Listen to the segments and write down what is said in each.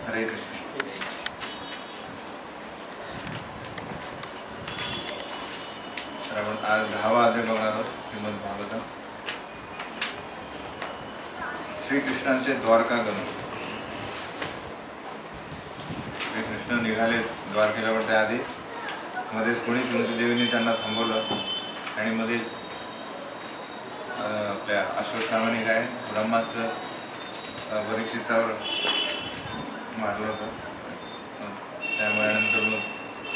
हरे कृष्ण. तर आपण आज 10वा अध्याय बघणार आहोत श्रीमद भागवतम. श्रीकृष्णांचे द्वारकागमन. श्रीकृष्ण निघाले द्वारकेला, पण त्याआधी मध्येच कोणी कुंती देवीने त्यांना थांबवलं आणि मध्ये आपल्या अश्वत्थामाने काय ब्रह्मास्त्र परीक्षितावर मारलं होतं. त्यामुळे नंतर मग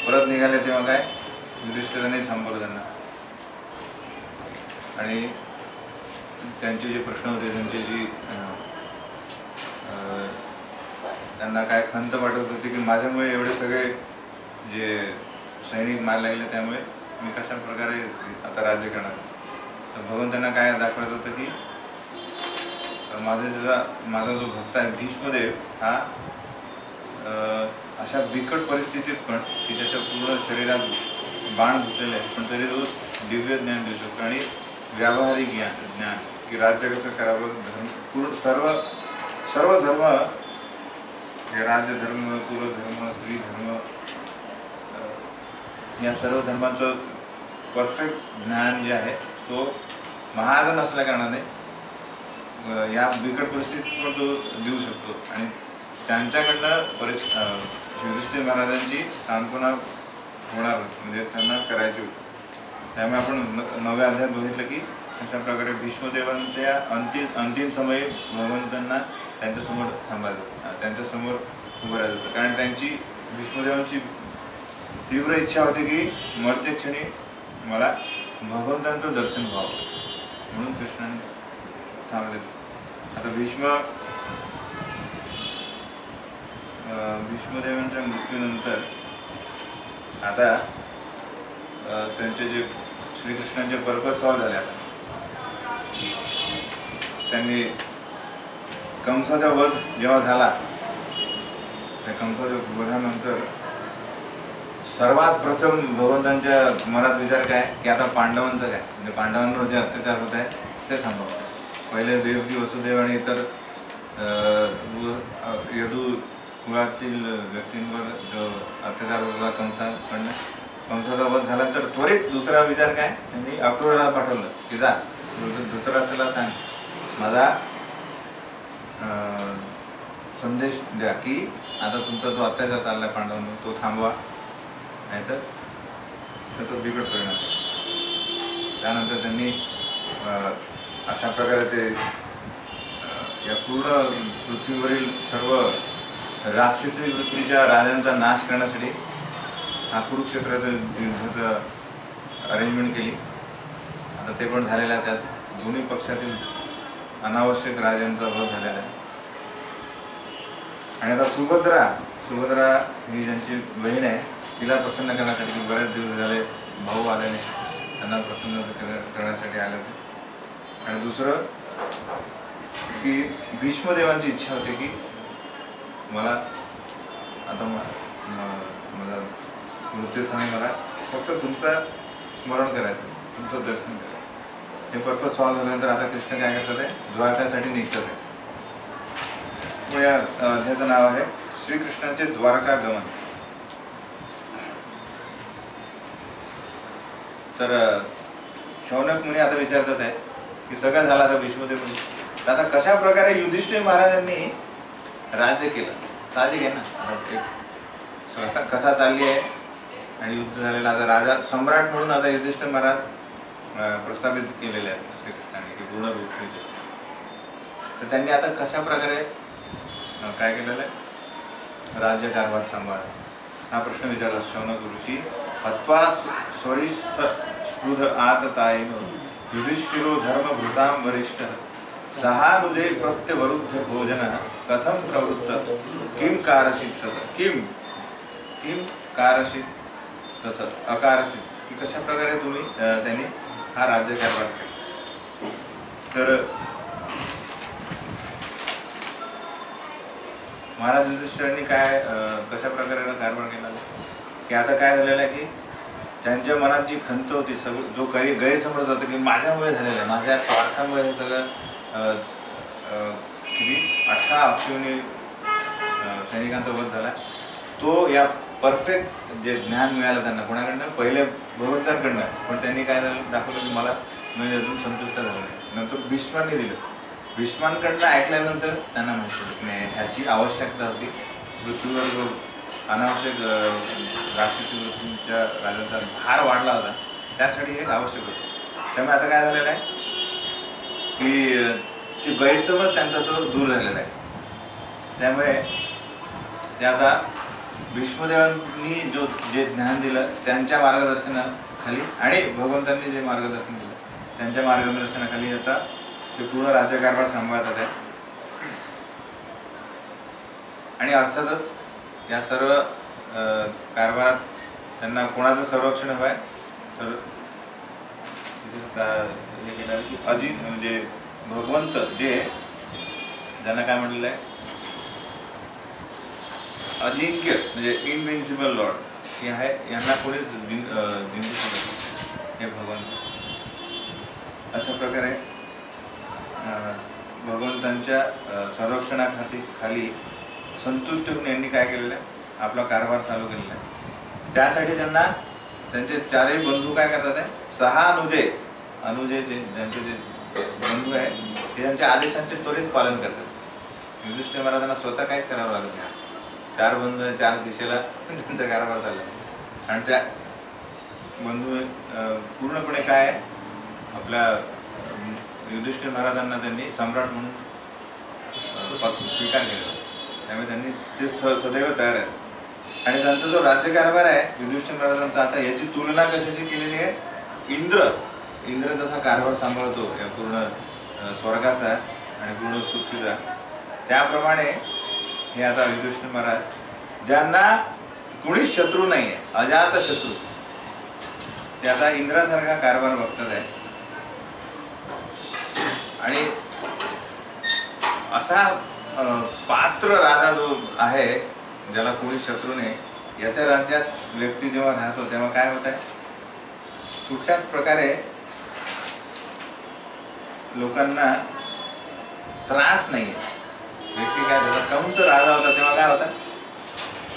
परत निघाले तेव्हा काय युधिष्ठिराने थांबवलं त्यांना आणि त्यांचे जे प्रश्न होते, त्यांची जी त्यांना काय खंत वाटत होती की माझ्यामुळे एवढे सगळे जे सैनिक मारले गेले, त्यामुळे मी कशा प्रकारे आता राज्य करणार. तर भगवंतांना काय दाखवायचं होतं की माझा जो भक्त आहे भीष्मदेव हा अशा बिकट परिस्थितीत पण की त्याच्या पूर्ण शरीरात बाण घुसलेले आहे, पण तरी तो दिव्य ज्ञान देऊ शकतो आणि व्यावहारिक ज्ञान की राज्य कसं करावं. पूर्ण सर्व धर्म, राजधर्म, कुलधर्म, स्त्री धर्म, या सर्व धर्माचं परफेक्ट ज्ञान जे आहे तो महाजन असल्या कारणाने या बिकट परिस्थितीत पण तो देऊ शकतो. आणि त्यांच्याकडनं युधिष्ठिर महाराजांची सांत्वना होणार, म्हणजे त्यांना करायची होती. त्यामुळे आपण 9व्या अध्यायात बघितलं की अशा प्रकारे भीष्मदेवांच्या अंतिम समयी भगवंतांना त्यांच्यासमोर थांबायचं, त्यांच्यासमोर उभं राहायचं होतं. कारण त्यांची भीष्मदेवांची तीव्र इच्छा होती की मरते क्षणी मला भगवंतांचं दर्शन व्हावं, म्हणून कृष्णाने थांबले. आता भीष्मदेवांच्या मृत्यूनंतर आता त्यांचे जे श्रीकृष्णांचे पर्पज सॉल्व झाले. आता त्यांनी कंसाचा वध जेव्हा झाला, त्या कंसाच्या वधानंतर सर्वात प्रथम भगवंतांच्या मनात विचार काय की आता पांडवांचं काय, म्हणजे पांडवांवर जे अत्याचार होत आहे ते थांबवलं. पहिले देवकी, वसुदेव आणि इतर यदू कुळातील व्यक्तींवर जो अत्याचार होता कंसाकडनं, कंसाचा वध झाला तर त्वरित दुसरा विचार काय, त्यांनी अक्रूराला पाठवलं की जा धृतराष्ट्राला सांग, माझा संदेश द्या की आता तुमचा जो अत्याचार चालला आहे पांडवांवर तो थांबवा, नाहीतर त्याचा बिकट परिणाम. त्यानंतर त्यांनी अशा प्रकारे ते या पूर्ण पृथ्वीवरील सर्व राक्षसी वृत्तीच्या राजांचा नाश करण्यासाठी हा कुरुक्षेत्राचं युद्धाचं अरेंजमेंट केली. आता ते पण झालेलं आहे. त्यात दोन्ही पक्षातील अनावश्यक राजांचा वध झालेला आहे. आणि आता सुभद्रा ही ज्यांची बहीण आहे तिला प्रसन्न करण्यासाठी बरेच दिवस झाले भाऊ आले नाही, त्यांना प्रसन्न करण्यासाठी आले होते. आणि दुसरं की भीष्मदेवांची इच्छा होती की मला आता मला मृत्यूस्थानी मला फक्त तुमचं स्मरण करायचं, तुमचं दर्शन करायचं. हे पर्पज सॉल्व झाल्यानंतर आता कृष्ण काय करतात आहे, द्वारकासाठी निघतात आहे. मग या अध्यायाचं नाव आहे श्रीकृष्णांचे द्वारकागमन. तर शौनक मुनी आता विचारतात आहे की सगळं झालं आता भीष्मदेव, आता कशा प्रकारे युधिष्ठिर महाराजांनी राज्य केलं. साहजिक आहे ना, एक कथा चालली आहे आणि युद्ध झालेलं. आता राजा सम्राट म्हणून आता युधिष्ठिर महाराज प्रस्थापित केलेले आहेत श्रीकृष्णाने की पूर्ण पृथ्वीचे. तर त्यांनी आता कशा प्रकारे काय केलेलं आहे, राज्यकारभार सांभाळला, हा प्रश्न विचारला शौनक ऋषी. हत्वा स्वरिस्थ स्पृध आततायेन युधिष्ठिरो धर्मभृतां वरिष्ठ सहानुजे प्रत्यवरुद्ध भोजन कथम प्रवृत्त किम कारशित तस अकारशित, की कशा प्रकारे तुम्ही त्यांनी हा राज्यकारभार केला. तर महाराज युधिष्ठिरांनी काय कशा प्रकारे कारभार केला की आता काय झालेलं आहे की त्यांच्या मनात जी खंत होती, सगळं जो काही गैरसमज होता की माझ्यामुळे झालेलं आहे, माझ्या स्वार्थामुळे हे सगळं किती 18 अक्षयोनी सैनिकांचा वध झाला, तो या परफेक्ट जे ज्ञान मिळालं त्यांना कोणाकडनं, पहिले भगवंतांकडनं, पण त्यांनी काय झालं दाखवलं की मला म्हणजे अजून संतुष्ट झालं नाही. नंतर भीष्मांनी दिलं. भीष्मांकडनं ऐकल्यानंतर त्यांना माहिती होतं नाही ह्याची आवश्यकता होती. पृथ्वीवर जो अनावश्यक राक्षसी वृत्तींच्या राजांचा भार वाढला होता त्यासाठी हे आवश्यक होतं. त्यामुळे आता काय झालेलं आहे की ती गैरसमज त्यांचा तो दूर झालेला आहे. त्यामुळे ते आता भीष्मदेवांनी जे ज्ञान दिलं त्यांच्या मार्गदर्शनाखाली आणि भगवंतांनी जे मार्गदर्शन दिलं त्यांच्या मार्गदर्शनाखाली आता ते पूर्ण राज्यकारभार सांभाळतात आहे. आणि अर्थातच या सर्व कारभारात त्यांना कोणाचं संरक्षण हवं आहे तर हे केलं की म्हणजे भगवंत जे ज्यांना काय म्हटलेलं आहे अजिंक्य म्हणजे इनविन्सिबल लॉर्ड हे आहे, यांना कोणीच जिंकू शकत हे भगवंत. अशा प्रकारे भगवंतांच्या संरक्षणाखाली संतुष्ट होऊन यांनी काय केलेलं आहे आपला कारभार चालू केलेला आहे. त्यासाठी त्यांना त्यांचे चारही बंधू काय करतात आहे, 6 अनुजे जे ज्यांचे जे बंधू आहे ते त्यांच्या आदेशांचे त्वरित पालन करतात. युधिष्ठिर महाराजांना स्वतः काहीच करावं लागत नाही. 4 बंधू आहे, 4 दिशेला त्यांचा कारभार चालला आणि त्या बंधू पूर्णपणे काय आपल्या युधिष्ठिर महाराजांना त्यांनी सम्राट म्हणून स्वीकार केलेला. त्यामुळे त्यांनी ते सदैव तयार आहेत. आणि त्यांचा जो राज्यकारभार आहे युधिष्ठिर महाराजांचा आता याची तुलना कशाशी केलेली आहे, इंद्र जसा कारभार सांभाळतो या पूर्ण स्वर्गाचा आणि पूर्ण पृथ्वीचा, त्याप्रमाणे हे आता युधिष्ठिर महाराज ज्यांना कुणीच शत्रू नाही आहे, अजात शत्रू, ते आता इंद्रासारखा कारभार बघतात आहे. आणि असा पात्र राजा जो आहे ज्याला कोणी शत्रू नाही, याच्या राज्यात व्यक्ती जेव्हा राहतो तेव्हा काय होत आहे, कुठल्याच प्रकारे लोकांना त्रास नाही आहे. व्यक्ती काय होता, कंस राजा होता तेव्हा काय होता,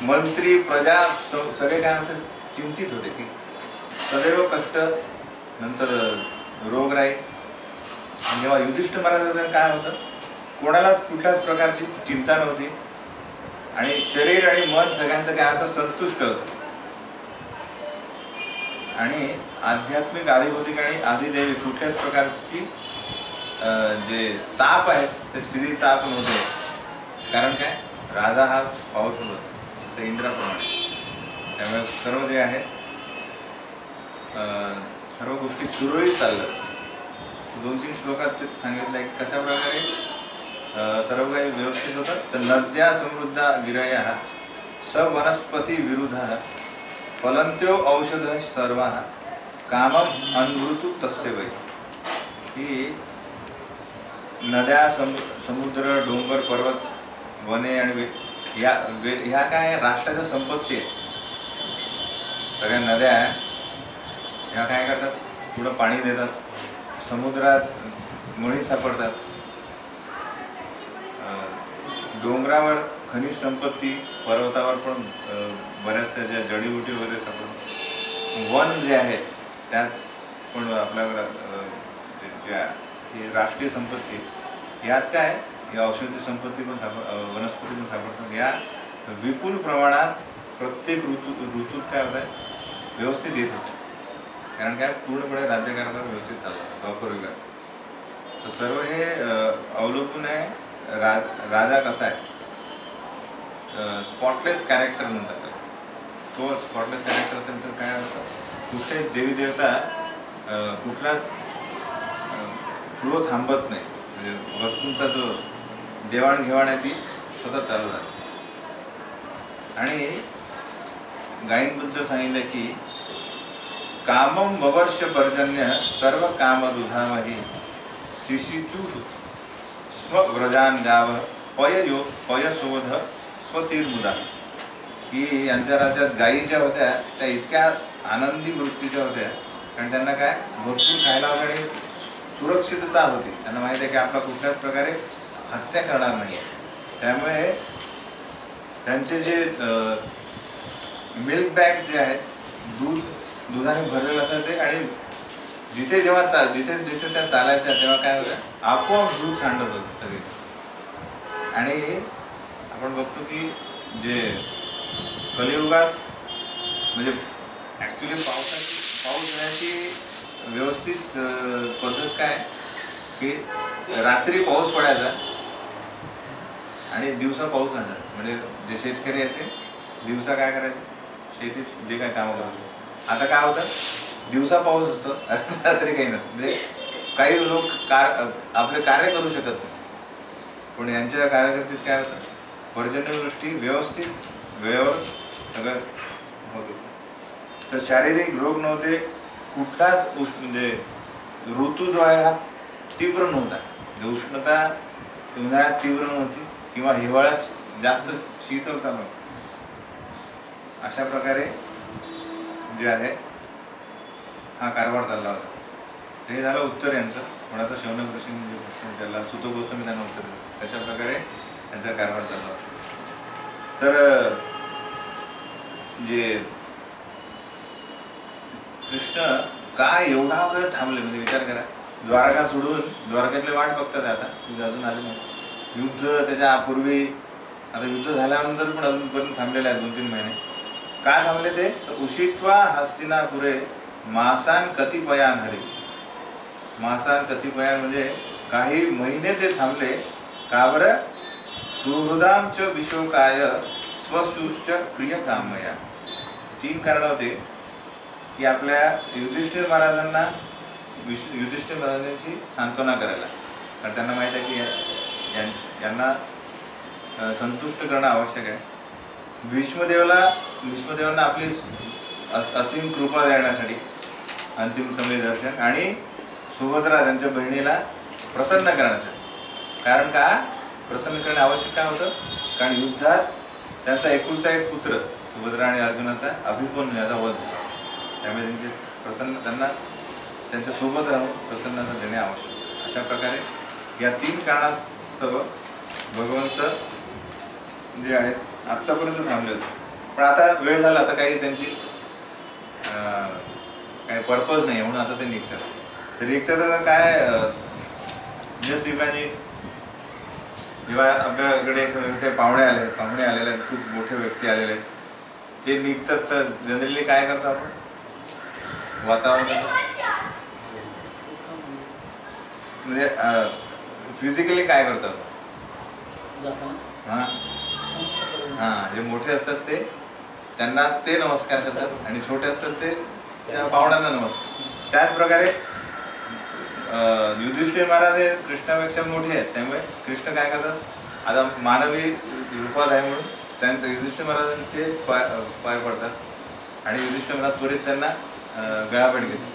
मंत्री प्रजा सगळे काय होते, चिंतित होते की सदैव कष्ट, नंतर रोगराई. आणि जेव्हा युधिष्ठिर महाराजांना काय होतं, कोणालाच कुठल्याच प्रकारची चिंता नव्हती आणि शरीर आणि मन सगळ्यांचं काय होतं, संतुष्ट होतं. आणि आध्यात्मिक आधिभौतिक आणि आधिदेवी कुठल्याच प्रकारची जे ताप आहे ते तिथे ताप नव्हते. कारण काय, राजा हा पॉवरफुल होता जसं इंद्राप्रमाणे. त्यामुळे सर्व जे आहे सर्व गोष्टी सुरळीत चाललं. 2-3 श्लोकात ते सांगितलं आहे कशा प्रकारे सर्व काही व्यवस्थित होतं. तर नद्या समृद्धा गिरया स वनस्पती विरुद्ध फलंत्यो औषध सर्व कामम अनृतु तस्य वै. ही नद्या समुद्र डोंगर पर्वत वने आणि ह्या काय राष्ट्राच्या संपत्ती आहे. सगळ्या नद्या ह्या काय करतात, पुढं पाणी देतात, समुद्रात मणी सापडतात, डोंगरावर खनिज संपत्ती, पर्वतावर पण बऱ्याच त्याच्या जडीबुटी वगैरे सापडतात. वन जे आहे त्यात पण आपल्याकडं ज्या ही राष्ट्रीय संपत्ती, यात काय या औषधी संपत्ती पण वनस्पती पण सापडतात. या विपुल प्रमाणात प्रत्येक ऋतूत काय होत आहे, व्यवस्थित येत होतं. कारण काय, पूर्णपणे राज्यकारभार व्यवस्थित चालला द्वापर युगात. तर सर्व हे अवलंबून आहे राजा कसा आहे, स्पॉटलेस कॅरेक्टर म्हणतात. तो स्पॉटलेस कॅरेक्टर असेल तर काय होतं, कुठे देवी देवता कुठलाच फ्लो थांबत नाही. म्हणजे वस्तूंचा जो देवाणघेवाण आहे ती सतत चालू राहते. आणि गायींबद्दल सांगितलं की कामम ववर्ष पर्जन्य सर्व काम दुधामही शिशिचू स्व व्रजान गाव पयशोध स्वतीर्मुदा. की यांच्या राज्यात गायी ज्या होत्या त्या इतक्या आनंदी वृत्तीच्या होत्या, कारण त्यांना काय भरपूर खायला वगैरे सुरक्षितता होती. त्यांना माहिती आहे की आपला कुठल्याच प्रकारे हत्या करणार नाही. त्यामुळे त्यांचे जे मिल्क बॅग जे आहेत दुधाने भरलेलं असायचे आणि जिथे जिथे त्या चालायच्या तेव्हा काय होतं आपोआप दूध सांडत होतं सगळे. आणि आपण बघतो की जे कलियुगात म्हणजे ॲक्च्युली पाऊस येण्याची व्यवस्थित पद्धत काय की रात्री पाऊस पडायचा आणि दिवसा पाऊस नसायचा. म्हणजे जे शेतकरी आहेत ते दिवसा काय करायचे शेतीत जे काय कामं करायचे. आता काय होतं दिवसा पाऊस असतो रात्री काही नसतं. म्हणजे काही लोक आपले कार्य करू शकत नाही. पण यांच्या कार्यकर्तेत काय होतं पर्जन्यवृष्टी व्यवस्थित वेळेवर सगळं होत होतं. तर शारीरिक रोग नव्हते. कुठलाच म्हणजे ऋतू जो आहे हा तीव्र नव्हता. म्हणजे उष्णता उन्हाळ्यात तीव्र नव्हती किंवा हिवाळ्यात जास्त शीतलता नव्हती. अशा प्रकारे जे आहे हा कारभार चालला होता. हे झालं उत्तर यांचं. पण आता शौनक ऋषींनी जे प्रश्न विचारला सुत गोस्वामी त्यांना उत्तर दिलं. तशा प्रकारे त्यांचा कारभार चालला होता. तर जे कृष्ण का एवढा वेळ थांबले म्हणजे विचार करा. द्वारका सोडून द्वारकेतले वाट बघतात आता की अजून आले नाही. युद्ध त्याच्या पूर्वी आता युद्ध झाल्यानंतर पण अजूनपर्यंत थांबलेले आहे 2-3 महिने. का थांबले ते तर उषित्वा हस्तिनापुरे मासान कतिपयान हरे. मासान कतिपयान म्हणजे काही महिने ते थांबले. का बरं सुहृदाम च विशोकाय स्वशुश्च प्रियकामया. 3 कारण होते की आपल्या युधिष्ठिर महाराजांना युधिष्ठिर महाराजांची सांत्वना करायला. कारण त्यांना माहीत आहे की यांना संतुष्ट करणं आवश्यक आहे. भीष्मदेवांना आपली असीम कृपा देण्यासाठी अंतिम समय दर्शन आणि सुभद्रा त्यांच्या बहिणीला प्रसन्न करण्यासाठी. कारण का प्रसन्न करणे आवश्यक काय होतं कारण युद्धात त्यांचा एकुलता एक पुत्र सुभद्रा आणि अर्जुनाचा अभिमन्यू याचा वध झाला. त्यामुळे त्यांना त्यांच्या सोबत राहून प्रसन्नता देणे आवश्यक. अशा प्रकारे या 3 कारणास्तव भगवंत जे आहेत आत्तापर्यंत थांबले होते. पण आता वेळ झाला. आता काही त्यांची काही पर्पज नाही म्हणून आता ते निघतात. ते निघतात आता काय जस्ट इमॅजिन जेव्हा आपल्याकडे ते पाहुणे आलेले आहेत खूप मोठे व्यक्ती आलेले आहेत. ते निघतात तर जनरली काय करतो आपण वातावरण म्हणजे फिजिकली काय करतो जे मोठे असतात ते त्यांना ते नमस्कार करतात आणि छोटे असतात ते त्या पाहुण्यांना नमस्कार. त्याच प्रकारे युधिष्ठिर महाराज हे कृष्णापेक्षा मोठे आहेत. त्यामुळे कृष्ण काय करतात आता मानवी रूपात आहे म्हणून त्यांचं युधिष्ठिर महाराजांचे पाय पडतात आणि युधिष्ठिर महाराज त्वरित त्यांना गळाभेट घेतात.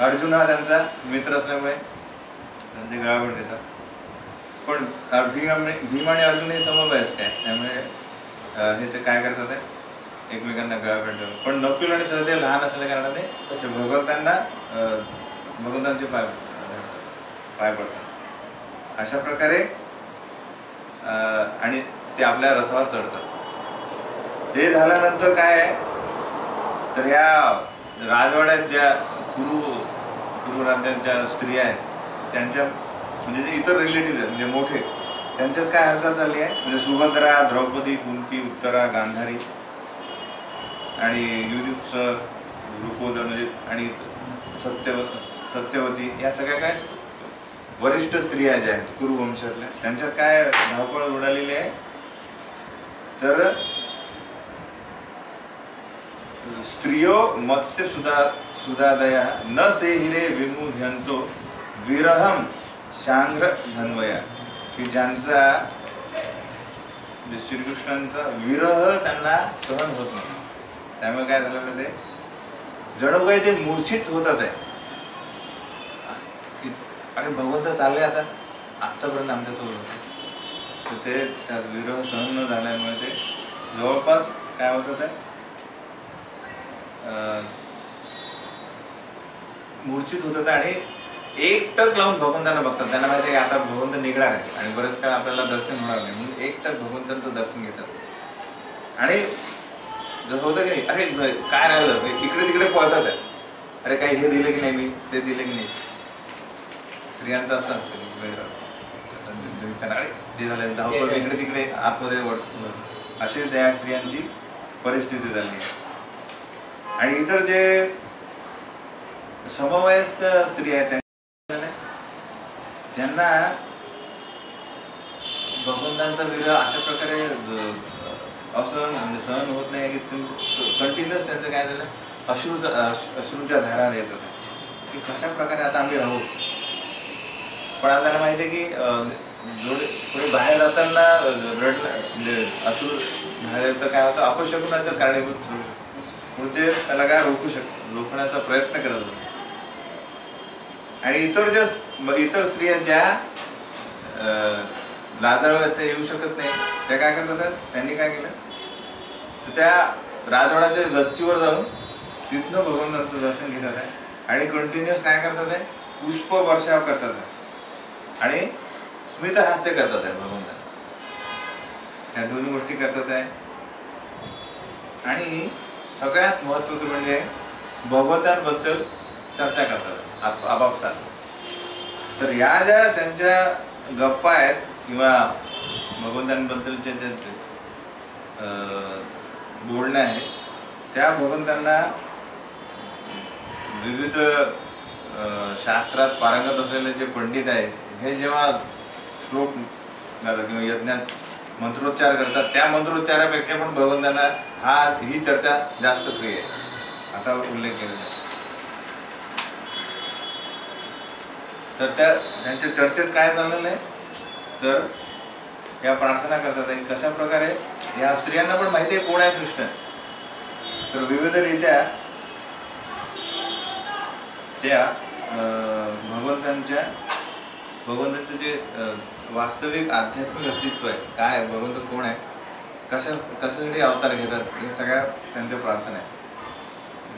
अर्जुन हा त्यांचा मित्र असल्यामुळे त्यांचे गळाभेट घेतात. पण भीम आणि अर्जुन हे समवयस्क आहे. त्यामुळे हे ते काय करतात आहे एकमेकांना गळाभेट देतात. पण नकुल आणि सहदेव लहान असल्या कारणाने ते भगवंतांचे पाय पडतात. अशा प्रकारे आणि ते आपल्या रथावर चढतात. ते झाल्यानंतर काय आहे तर या राजवाड्यात ज्या कुरु राज्यात ज्या स्त्रिया आहेत त्यांच्या म्हणजे जे इतर रिलेटिव्ह आहेत म्हणजे मोठे त्यांच्यात काय हालचाल चालली आहे म्हणजे सुभद्रा, द्रौपदी, कुंती, उत्तरा, गांधारी आणि युयुत्स, द्रुपद म्हणजे आणि सत्यवती या सगळ्या काय वरिष्ठ स्त्रिया ज्या आहेत कुरुवंशातल्या त्यांच्यात काय धावपळ उडालेली आहे. तर स्त्रियो मत्स्य सुदादया न सेहिरे विमुह्यंतो विरहम शांग्र धन्वया की ज्यांचा श्रीकृष्णांचा विरह त्यांना सहन होत नाही. त्यामुळे काय झालं ते जणू काही ते मूर्छित होतात आहे आणि भगवंत चालले आता आत्तापर्यंत आमच्यासोबत होते. तर ते त्या विरह सहन न झाल्यामुळे ते जवळपास काय होतं ते मूर्छित होतात आणि एकटक लावून भगवंतांना बघतात. त्यांना माहिती आहे आता भगवंत निघणार आहे आणि बरेच काळ आपल्याला दर्शन होणार नाही म्हणून एकटक भगवंतांचं दर्शन घेतात. आणि जसं होतं की नाही, अरे काय राहिलं, इकडे तिकडे पळतात आहे, अरे काही हे दिलं की नाही, मी ते दिलं की नाही. स्त्रियांचं असं असतं की अरे ते झालं, धावपळ इकडे तिकडे आतमध्ये अशी त्या स्त्रियांची परिस्थिती झाली आहे. आणि इतर जे समवयस्क स्त्री आहेत त्यांना भगवंतांचा विरह अशा प्रकारे सहन होत नाही की कंटिन्युअस त्यांचं काय झालं, अश्रूच्या धारा येत होत्या की कशा प्रकारे आता आम्ही राहू. पण आता त्यांना माहिती आहे की पुढे बाहेर जाताना रडलं म्हणजे अश्रू झाले तर काय होतं, अपशकुनाचं कारणीभूत ठरू शकतो, म्हणून ते त्याला काय रोखण्याचा प्रयत्न करत होते. आणि इतर स्त्रिया ज्या लाजाळू आहेत त्या येऊ शकत नाही, त्या काय करतात, त्यांनी काय केलं तर त्या राजवाड्याच्या गच्चीवर जाऊन तिथनं भगवंतांचं दर्शन घेतात आहे आणि कंटिन्युअस काय करतात आहे, पुष्प वर्षाव करतात आहे आणि स्मितहास्य करतात आहे भगवंतांना. ह्या दोन्ही गोष्टी करतात आहे. आणि सगळ्यात महत्त्वाचं म्हणजे भगवंतांबद्दल चर्चा करतात आपापसात. तर या ज्या त्यांच्या गप्पा आहेत किंवा भगवंतांबद्दलचे जे बोलणे आहेत, त्या भगवंतांना विविध शास्त्रात पारंगत असलेले जे पंडित आहेत हे जेव्हा श्लोक गातात किंवा यज्ञात मंत्रोच्चार करतात, त्या मंत्रोच्चारापेक्षा पण भगवंतांना ही चर्चा जास्त प्रिय आहे असा उल्लेख केलेला आहे. तर त्यांच्या चर्चेत काय झालेलं आहे तर या प्रार्थना करतात आहे कशा प्रकारे या स्त्रियांना पण माहिती आहे कोण आहे कृष्ण. तर विविधरित्या त्या भगवंतांचं जे वास्तविक आध्यात्मिक अस्तित्व आहे, काय भगवंत कोण आहे, कशासाठी अवतार घेतात, हे सगळ्या त्यांच्या प्रार्थना आहे.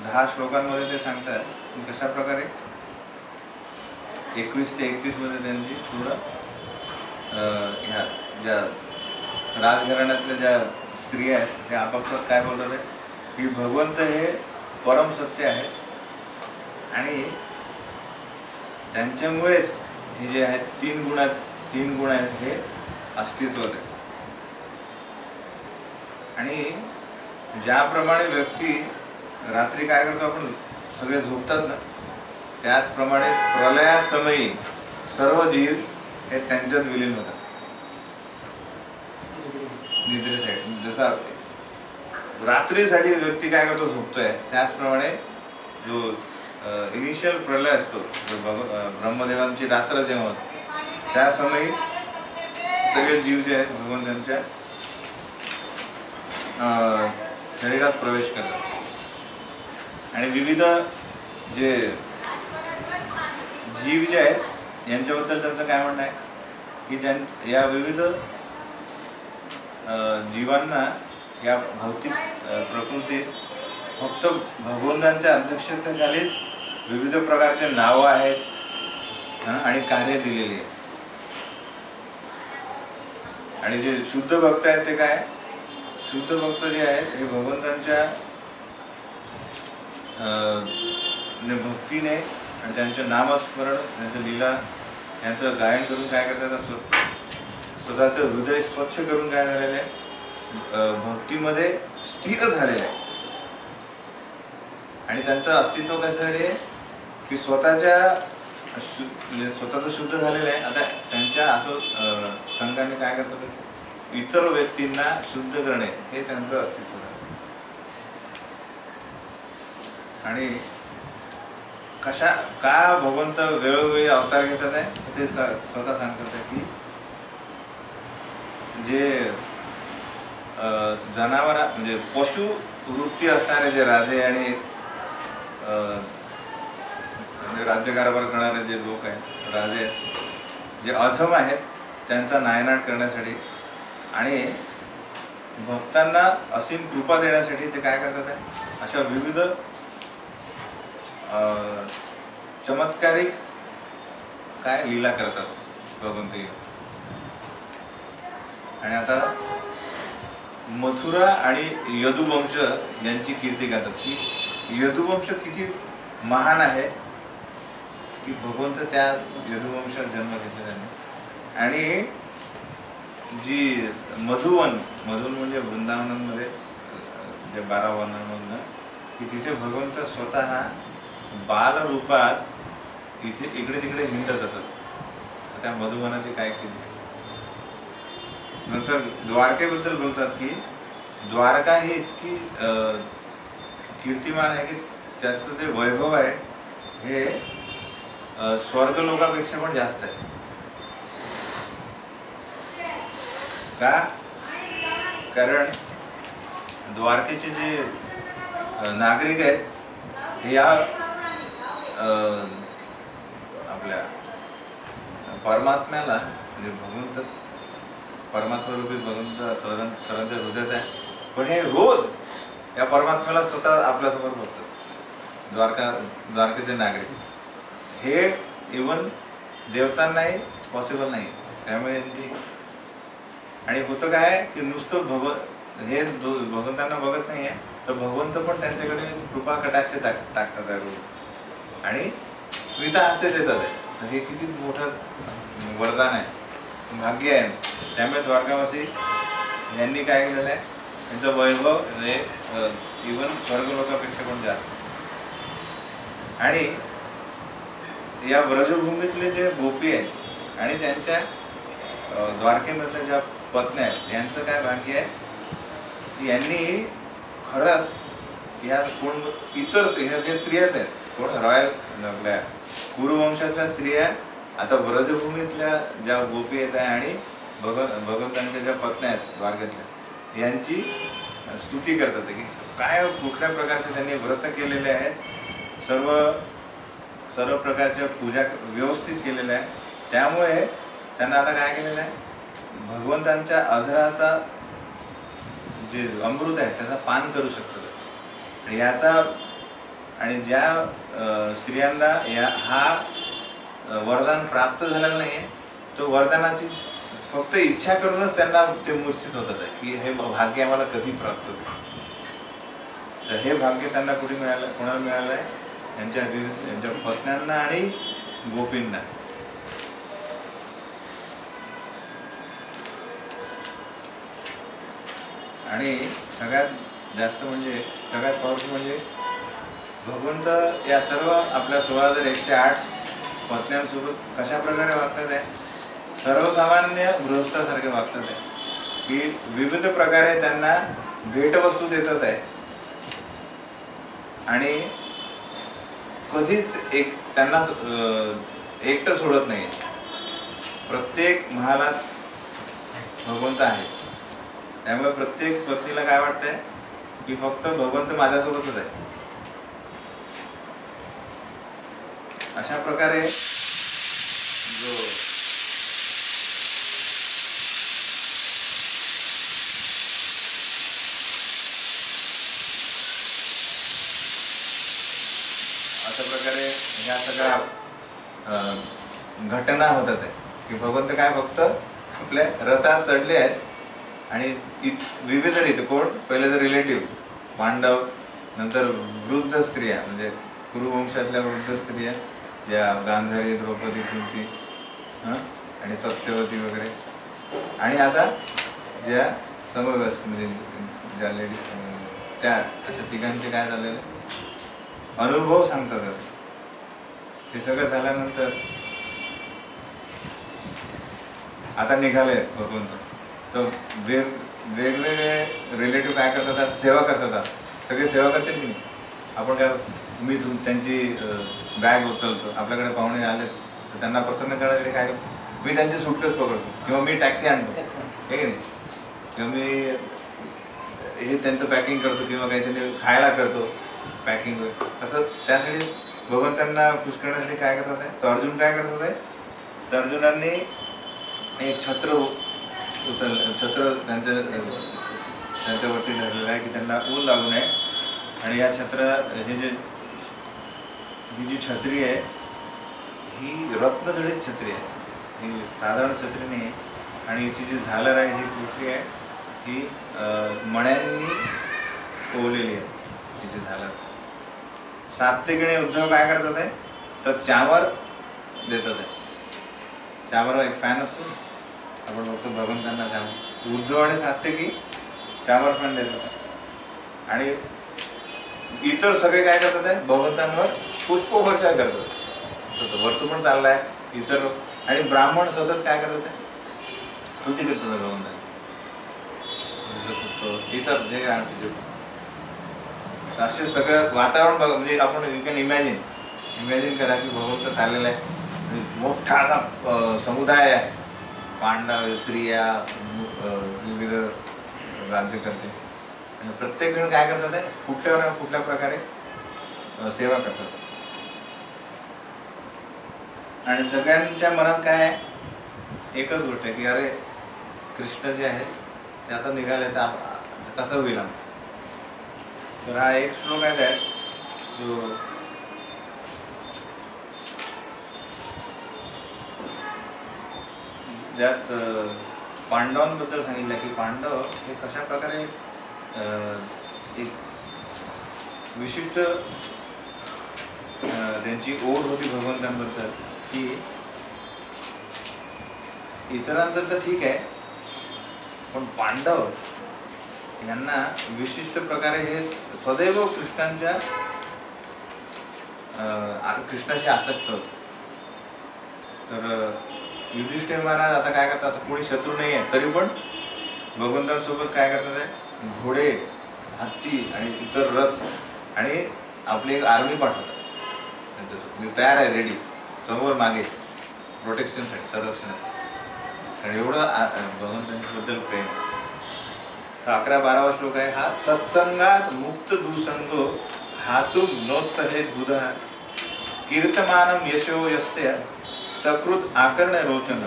10 श्लोकांमध्ये ते सांगतात की कशा प्रकारे 21 ते 31 मध्ये त्यांची पूर्ण ह्या ज्या राजघराण्यातल्या ज्या स्त्रिया आहेत त्या आपापसात काय बोलतात आहे की भगवंत हे परम सत्य आहे आणि त्यांच्यामुळेच हे जे आहेत तीन गुण आहेत हे अस्तित्वात आहे. आणि ज्याप्रमाणे व्यक्ती रात्री काय करतो, आपण सगळे झोपतात ना, त्याचप्रमाणे प्रलयास्तमयी सर्व जीव हे त्यांच्यात विलीन होतात निद्रेसाठी. जसा रात्रीसाठी व्यक्ती काय करतो, झोपतोय, त्याचप्रमाणे जो इनिशियल प्रलय असतो, जो ब्रह्मदेवांची रात्र जेव्हा होते त्या समयी सगळे जीव जे आहेत भगवंतांच्या शरीरात प्रवेश करतात. आणि विविध जे जीव जे आहेत यांच्याबद्दल त्यांचं काय म्हणणं आहे की या विविध जीवांना या भौतिक प्रकृतीत फक्त भगवंतांच्या अध्यक्षतेखालीच विविध प्रकारचे नावं आहेत आणि कार्य दिलेली आहे. आणि जे शुद्ध भक्त आहेत ते काय, शुद्ध भक्त जे आहेत हे भगवंतांच्या भक्तीने आणि त्यांचं नामस्मरण, त्यांचं लीला यांचं गायन करून काय करतात, स्वतःचं हृदय स्वच्छ करून काय झालेलं आहे, भक्तीमध्ये स्थिर झालेलं आहे. आणि त्यांचं अस्तित्व कशासाठी आहे की स्वतःचं शुद्ध झालेलं आहे. आता त्यांच्या असं संघाने काय करतात, इतर व्यक्तींना शुद्ध करणे हे त्यांचं अस्तित्व आहे. आणि का भगवंत वेळोवेळी अवतार घेतात आहे ते स्वतः सांगतात की जे जनावर म्हणजे पशु वृत्ती असणारे जे राजे आणि राज्यकारभार करणारे जे लोक आहेत, राजे जे अधम आहेत त्यांचा नायनाट करण्यासाठी आणि भक्तांना असीम कृपा देण्यासाठी ते काय करतात आहे, अशा विविध चमत्कारिक काय लीला करतात भगवंत. आणि आता मथुरा आणि यदुवंश यांची कीर्ती करतात की यदुवंश किती महान आहे, की भगवंत त्या यदुवंशात जन्म घेतला त्याने. आणि जी मधुवन म्हणजे वृंदावनामध्ये जे 12 वनांमधनं, की तिथे भगवंत स्वतः बाल रूपात इथे इकडे तिकडे हिंडत असत. त्या मधुवनाची काय केली. नंतर द्वारकेबद्दल बोलतात की द्वारका ही इतकी कीर्तिमान आहे की त्याचं जे वैभव आहे हे स्वर्गलोकापेक्षा पण जास्त आहे. का? कारण द्वारकेचे जे नागरिक आहेत हे या आपल्या परमात्म्याला, म्हणजे भगवंत परमात्मा रूपी भगवंत सर्वांच्या हृदयात आहे, पण हे रोज या परमात्म्याला स्वतः आपल्यासमोर बघतात. द्वारकेचे नागरिक हे इवन देवतांनाही पॉसिबल नाही. त्यामुळे आणि होतं काय की नुसतं हे भगवंतांना बघत नाही आहे, तर भगवंत पण त्यांच्याकडे कृपा कटाक्ष टाकतात आहे रोज, आणि स्मिता हस्ते देतात आहे. तर हे किती मोठं वरदान आहे, भाग्य आहे. त्यामुळे द्वारकावासी यांनी काय केलेलं आहे, त्यांचं वैभव हे इवन स्वर्गलोकापेक्षा पण जास्त. आणि या व्रजभूमीतले जे गोपी आहेत आणि त्यांच्या द्वारकेमधल्या ज्या पत्न्या आहेत, यांचं काय भाग्य आहे की यांनी खरंच या कोण इतर ह्या ज्या स्त्रियाच आहेत, कोण रॉयल आपल्या कुरुवंशातल्या स्त्रिया आता व्रजभूमीतल्या ज्या गोपी आहेत आणि भगवंतांच्या ज्या पत्न्या आहेत द्वारकेतल्या, यांची स्तुती करतात की काय कुठल्या प्रकारचे त्यांनी व्रत केलेले आहेत, सर्व प्रकारच्या पूजा व्यवस्थित केलेल्या आहे. त्यामुळे त्यांना आता काय केलेलं आहे, भगवंतांच्या अधराचा जे अमृत आहे त्याचा पान करू शकतात. याचा आणि ज्या स्त्रियांना हा वरदान प्राप्त झालेलं नाही आहे, तो वरदानाची फक्त इच्छा करूनच त्यांना ते मूर्छित होतात आहे की हे भाग्य आम्हाला कधी प्राप्त होईल. तर हे भाग्य त्यांना कुठे मिळालं, कोणाला मिळालं आहे, त्यांच्या पत्न्यांना आणि गोपींना. आणि सगळ्यात जास्त म्हणजे सगळ्यात पॉवरफुल म्हणजे भगवंत या सर्व आपल्या 16,108 पत्न्यांसोबत कशा प्रकारे वागतात आहे, सर्वसामान्य गृहस्थासारखे वागतात आहे की विविध प्रकारे त्यांना भेटवस्तू देतात आहे आणि कधीच त्यांना एकटं सोडत नाही. प्रत्येक महालात भगवंत आहे. त्यामुळे प्रत्येक पत्नीला काय वाटतंय की फक्त भगवंत माझ्यासोबतच आहे. अशा प्रकारे जो अशा प्रकारे ह्या सगळ्या घटना होतात आहे की भगवंत काय फक्त आपल्या रथात चढले आहेत आणि विविध रीती कोण, पहिले तर रिलेटिव्ह पांडव, नंतर वृद्ध स्त्रिया म्हणजे कुरुवंशातल्या वृद्ध स्त्रिया ज्या गांधारी, द्रौपदी, कुंती आणि सत्यवती वगैरे, आणि आता ज्या समवयस्क म्हणजे ज्या लेडीज त्या अशा तिघांचे काय झालेले अनुभव सांगतात. हे सगळं झाल्यानंतर आता निघाले भगवंत. तर वेगवेगळे रिलेटिव्ह काय करतात, सेवा करतात. सगळे सेवा करतात की नाही. आपण काय मी त्यांची बॅग उचलतो, आपल्याकडे पाहुणे आले तर त्यांना प्रसन्न करण्यासाठी काय करतो, मी त्यांची सुटकेस पकडतो किंवा मी टॅक्सी आणतो, हे की नाही, किंवा मी हे त्यांचं पॅकिंग करतो किंवा काहीतरी खायला करतो पॅकिंग. असं त्यासाठी भगवंतांना खुश करण्यासाठी काय करतात आहे. तर अर्जुन काय करतात आहे, तर अर्जुनांनी एक छत्र त्यांच्यावरती ठरलेलं आहे की त्यांना ऊन लागू नये. आणि या ही जी छत्री आहे ही रत्नजडित छत्री आहे, ही साधारण छत्री नाही आहे. आणि हिची जी झालर आहे ही कुठली आहे, ही मण्यांनी ओवलेली आहे तिथे झालं. सात्यकीने उद्धव काय करतात आहे तर चावर देतात आहे. चावर एक फॅन असतो आपण बघतो भगवंतांना चावर. उद्धव आणि सात्यकी चावर फॅन देतात आणि इतर सगळे काय करतात आहे भगवंतांवर पुष्पवर्षा करतात. वरतू पण चाललाय इतर आणि ब्राह्मण सतत काय करतात आहे स्तुती करतात भगवंतांची. इतर जे असे सगळं वातावरण बघ म्हणजे आपण यू कॅन इमॅजिन करा की भगवंत चाललेला आहे. मोठा असा समुदाय आहे. पांडव स्त्रिया विविध राज्यकर्ते आणि प्रत्येक जण काय करतात आहे कुठल्या ना कुठल्या प्रकारे सेवा करतात. आणि सगळ्यांच्या मनात काय आहे एकच गोष्ट आहे की अरे कृष्ण जे आहे ते आता निघाले तर कसं होईल. तर हा एक श्लोक आहे काय जो ज्यात पांडवांबद्दल सांगितलं की पांडव हे कशा प्रकारे एक विशिष्ट त्यांची ओढ होती भगवंतांबद्दल की इतरांचं तर ठीक आहे पण पांडव यांना विशिष्ट प्रकारे हे सदैव कृष्णांच्या कृष्णाशी आसक्त होत. तर युधिष्ठिर महाराज आता काय करतात कोणी शत्रू नाही आहे तरी पण भगवंतांसोबत काय करतात आहे घोडे हत्ती आणि इतर रथ आणि आपली एक आर्मी पाठवतात त्यांच्यासोबत तयार आहे रेडी समोर मागे प्रोटेक्शनसाठी संरक्षणासाठी. आणि एवढं भगवंतांबद्दल प्रेम. 11-12 श्लोक आहे हा. सत्संगात मुक्त दुसंगो हातुम नोत्त हे बुधा कीर्तमानम यशो यस्य सकृत आकर्ण रोचन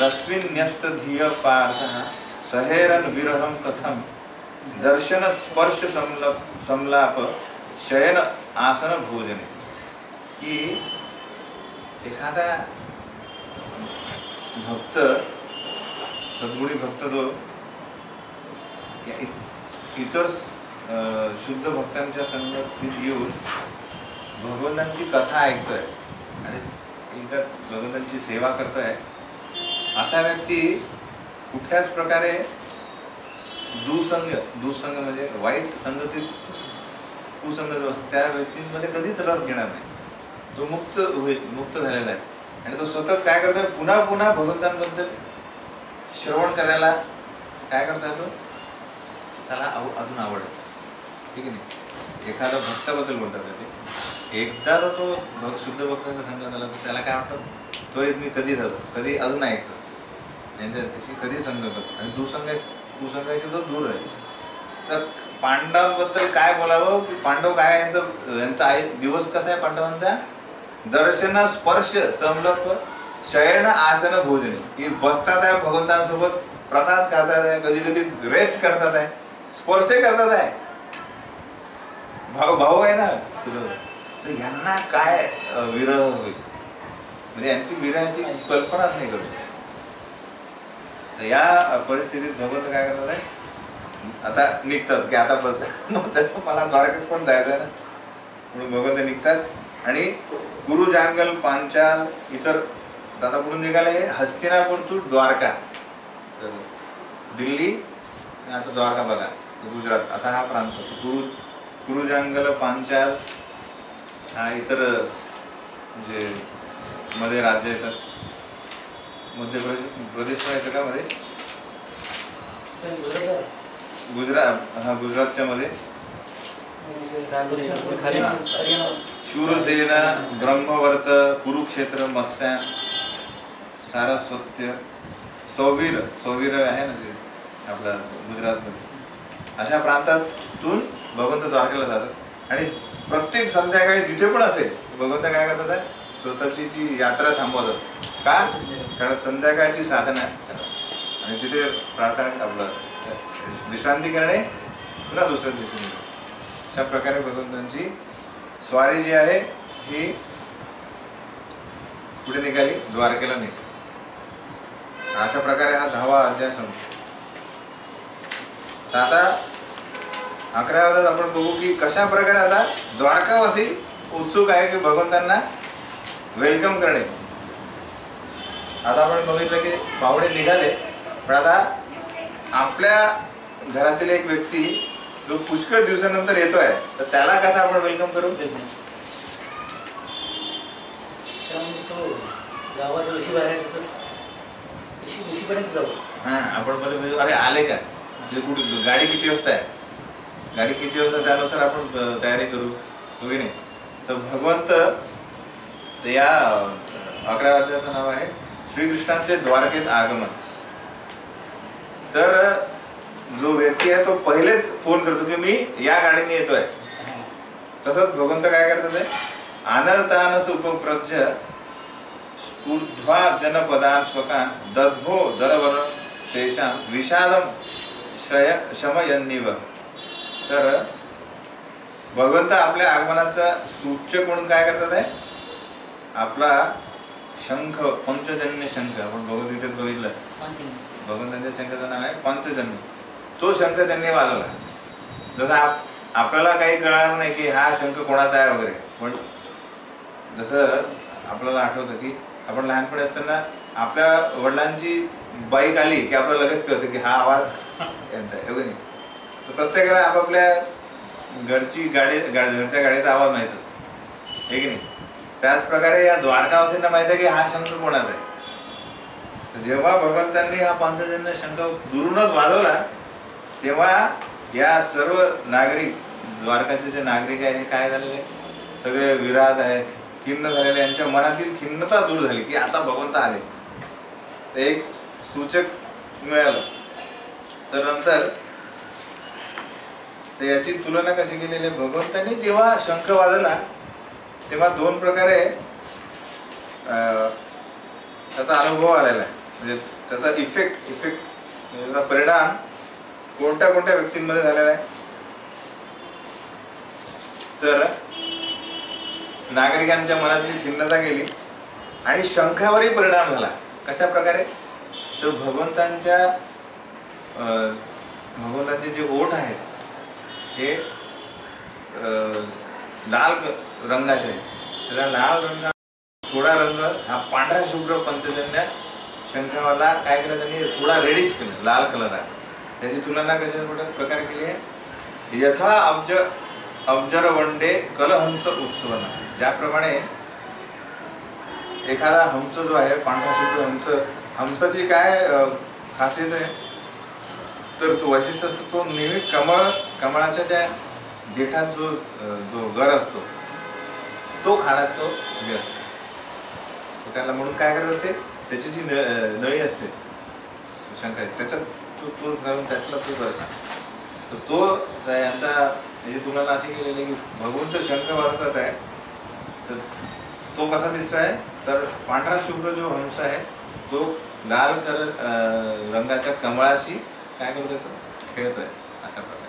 तस्मिन् न्यस्त धिय पार्थः सहेरन विरहम कथम दर्शन स्पर्श संलाप शयन आसन भोजने. की एखादा भक्त सद्गुणी भक्त जो इतर शुद्ध भक्तांच्या संगतीत येऊन भगवंतांची कथा ऐकतोय आणि इतर भगवंतांची सेवा करतोय असा व्यक्ती कुठल्याच प्रकारे दुसंग म्हणजे वाईट संगतीत कुसंग जो असतो त्या व्यक्तींमध्ये कधीच रस घेणार नाही. तो मुक्त झालेला आहे आणि तो सतत काय करतोय पुन्हा पुन्हा भगवंतांबद्दल श्रवण करायला काय करता येतो त्याला अजून आवडतं. ठीक आहे नाही. एखादा भक्ताबद्दल बोलतात ते एकदा जर तो शुद्ध भक्ताचा संघात आला तर त्याला काय वाटतं त्वरित मी कधी जातो कधी अजून ऐकतो त्यांच्याशी कधी संघ करतो आणि कुसंगाशी तो दूर आहे. तर पांडवांबद्दल काय बोलावं की पांडव काय यांचा दिवस कसा आहे पांडवांचा दर्शन स्पर्श संलप शयन आसन भोजन ही बसतात आहे भगवंतांसोबत प्रसाद करतात आहे कधी कधी रेस्ट करतात आहे स्पर्श करतात आहे. भाऊ आहे ना तुला तर यांना काय विरह होईल म्हणजे यांची विरहाची कल्पनाच नाही करू. तर या परिस्थितीत भगवंत काय करतात आहे आता निघतात की आता मला द्वारकेत पण जायचं आहे ना म्हणून भगवंत निघतात आणि कुरु जांगल पांचाल इतर दादा कुठून निघाले हस्तिनापूर टू द्वारका. तर दिल्ली आता द्वारका बघा गुजरात असा हा प्रांत कुरु जांगल पांचाल हा इतर म्हणजे मध्ये राज्य येतात. मध्य प्रदेश येतं का मध्ये गुजरातच्या मध्ये शूरसेना ब्रह्मवर्त कुरुक्षेत्र मत्स्या सारस्वत्य सौवीर आहे ना ते आपला गुजरातमध्ये अशा प्रांतातून भगवंत द्वारकेला जातात आणि प्रत्येक संध्याकाळी जिथे पण असेल भगवंत काय करतात स्वतःची जी यात्रा थांबवतात का कारण संध्याकाळची साधना आहे आणि तिथे प्रार्थना आपलं विश्रांती करणे पुन्हा दुसऱ्या दिवशी अशा प्रकारे भगवंतांची स्वारी जी आहे ही पुढे निघाली द्वारकेला निघाली. अशा प्रकारे हा 10वा अध्याय संपतो. तर आता 11व्यात आपण बघू की कशा प्रकारे आता द्वारकावासी उत्सुक आहे की भगवंतांना वेलकम करणे. आता आपण बघितलं की पाहुणे निघाले, पण आता आपल्या घरातील एक व्यक्ती जो पुष्कळ दिवसानंतर येतोय, तर त्याला कसं आपण वेलकम करू? हां, आपण बोलू अरे आले का, जे कुठे गाडी किती वाजता आहे, गाडी किती वाजता, त्यानुसार आपण तयारी करू, हो की नाही. तर भगवंत या 11व्या अध्यायाचं नाव आहे श्रीकृष्णांचे द्वारकेत आगमन. तर जो व्यक्ती आहे तो पहिलेच फोन करतो की मी या गाडीने येतोय. तसंच भगवंत काय करतात ते अनर्थानस उपप्रज्य ऊर्ध्वा जनपदान स्वकान दद्भो दरवर तेषां विषादम शमयन्निव. तर भगवंत आपल्या आगमनाचा सूचक म्हणून काय करतात आहे, आपला शंख, पंचजन्य शंख, आपण भगवद्गीतेत बघितलं, भगवंतांच्या शंखाचं नाव आहे पंचजन्य. तो शंख त्यांनी वाजवला. जसं आपल्याला काही कळणार नाही की हा शंख कोणाचा आहे वगैरे, पण जसं आपल्याला आठवतं की आपण लहानपणी असताना आपल्या वडिलांची बाईक आली की आपल्याला लगेच कळतं की हा आवाज यांचा आहे, नाही. तर प्रत्येकाला आपापल्या घरच्या गाडीचा आवाज माहीत असतो, हे की नाही. त्याच प्रकारे या द्वारकावासींना माहिती आहे की हा शंख कोणाचा आहे. जेव्हा भगवंतांनी हा पंचजन्य शंख दुरूनच वाजवला, तेव्हा या सर्व नागरिक, द्वारकाचे जे नागरिक आहे, हे काय झालेले, सगळे विराध आहे, खिन्न झालेले, यांच्या मनातील खिन्नता दूर झाली की आता भगवंत आले. तर एक सूचक मिळालं. तर नंतर तर याची तुलना कशी केलेली आहे, भगवंतांनी जेव्हा शंख वाजवला तेव्हा दोन प्रकारे त्याचा अनुभव आलेला आहे. म्हणजे त्याचा इफेक्ट त्याचा परिणाम कोणत्या कोणत्या व्यक्तींमध्ये झालेला आहे. तर नागरिकांच्या मनातली खिन्नता गेली आणि शंखावरही परिणाम झाला. कशा प्रकारे, तर भगवंतांचे जे ओठ आहेत हे लाल रंगाचे आहे. त्याला लाल रंग, थोडा रंग हा पांढरा शुभ्र पंचजन्य शंखावाला काय केलं त्यांनी, थोडा रेडिश केलं, लाल कलर आहे. त्याची तुलना कशा प्रकारे केली आहे, यथा अब्जर वंडे कलहंस उत्सवन. ज्याप्रमाणे एखादा हंस जो आहे, पांढरा शुभ्र हंसाची काय खासियत आहे, तर तो वैशिष्ट्य असतो, तो नेहमी कमळाच्या ज्या देठात जो गर असतो तो खाण्यात तो असतो. त्याला म्हणून काय करतात, ते त्याची जी नळी असते शंख आहे त्याच्यात तो घालून त्यातला तो गर खातो. तर तो यांचा याची तुलना अशी केलेली की भगवंत शंख वाजवत आहे, तर तो कसा दिसतोय, तर पांढरा शुभ्र जो हंस आहे तो लाल रंगाच्या कमळाशी काय करत आहे, तो खेळतोय अशा प्रकारे.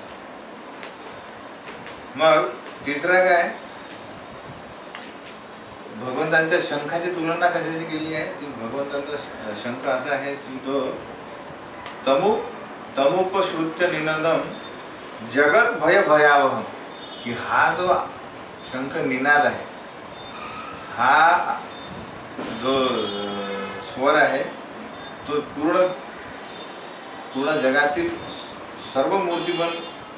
मग तिसरा काय, भगवंतांच्या शंखाची तुलना कशाची केली आहे, ती भगवंतांचा शंख असा आहे की तो तमुपश्रुत्य निनदम जगत भय भयावह. की हा जो शंख निनाद आहे, हा जो स्वर आहे, तो पूर्ण जगातील सर्व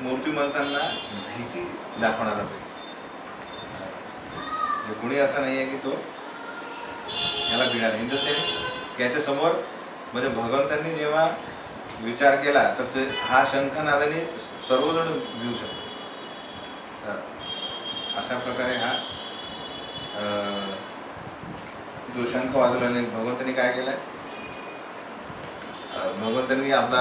मूर्तिमंतांना भीती दाखवणारा आहे. कोणी असं नाही आहे की तो याला भिणार. इन द सेन्स याच्या समोर म्हणजे भगवंतांनी जेव्हा विचार केला तर ते हा शंखनादाने सर्वजण घेऊ शकतो. अशा प्रकारे हा जो शंख वाजवल्याने भगवंतांनी काय केलं, भगवंतांनी आपला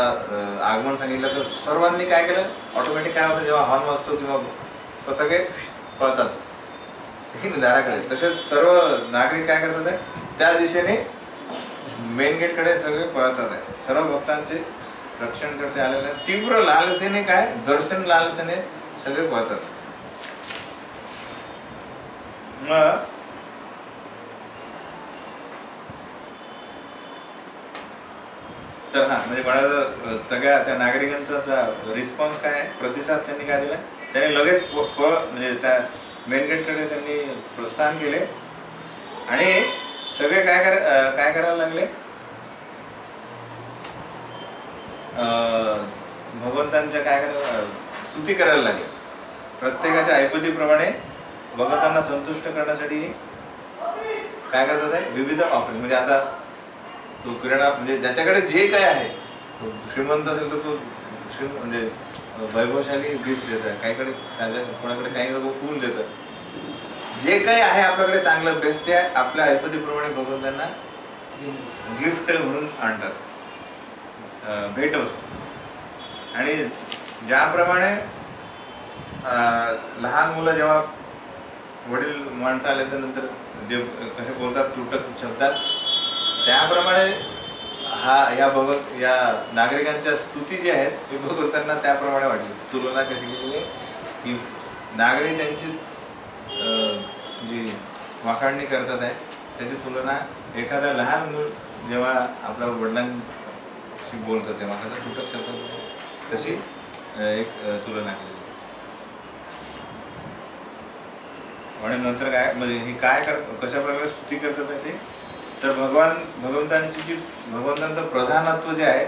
आगमन सांगितलं, तर सर्वांनी काय केलं, ऑटोमॅटिक काय होतं, जेव्हा हॉर्न वाजतो किंवा तर सगळे पळतात दाराकडे. तसेच सर्व नागरिक काय करतात आहे, त्या दिशेने मेन गेटकडे सगळे पळतात आहे. सर्व भक्तांचे रक्षण करते आलेले तीव्र लालसेने काय, दर्शन लालसेने सगळे पळतात. मग तर हां, म्हणजे मला सगळ्या त्या नागरिकांचा रिस्पॉन्स काय आहे, प्रतिसाद त्यांनी काय दिला, त्यांनी लगेच म्हणजे त्या मेन गेटकडे त्यांनी प्रस्थान केले आणि सगळे काय करायला लागले, भगवंतांच्या काय करायला स्तुती करायला लागले. प्रत्येकाच्या ऐपतीप्रमाणे भगवंतांना संतुष्ट करण्यासाठी काय करतात आहे, विविध ऑफरिंग. म्हणजे आता तो किराणा म्हणजे ज्याच्याकडे जे काय आहे, तो श्रीमंत असेल तर तो म्हणजे वैभवशाली गिफ्ट देत आहे, काहीकडे कोणाकडे काही लोक फूल देतात. जे काही आहे आपल्याकडे चांगलं बेस्ट ते आपल्या ऐपतीप्रमाणे भगवंतांना गिफ्ट म्हणून आणतात, भेटवस्तू. आणि ज्याप्रमाणे लहान मुलं जेव्हा वडील माणसं आल्याच्या नंतर जे कसे बोलतात तुटक शब्दात, त्याप्रमाणे या नागरिकांच्या स्तुती जी आहेत ती भगवंतांना त्याप्रमाणे वाटली. तुलना कशी केली की नागरिक त्यांची जी वाखाणणी करतात आहे त्याची तुलना एखादा लहान मूल जेव्हा आपल्या वडिलांशी बोलतं तेव्हा कसा तुटक शब्द तशी एक तुलना केली. आणि नंतर काय म्हणजे ही कशा प्रकारे स्तुती करतात आहे ते, तर भगवंतांचं प्रधानत्व जे आहे,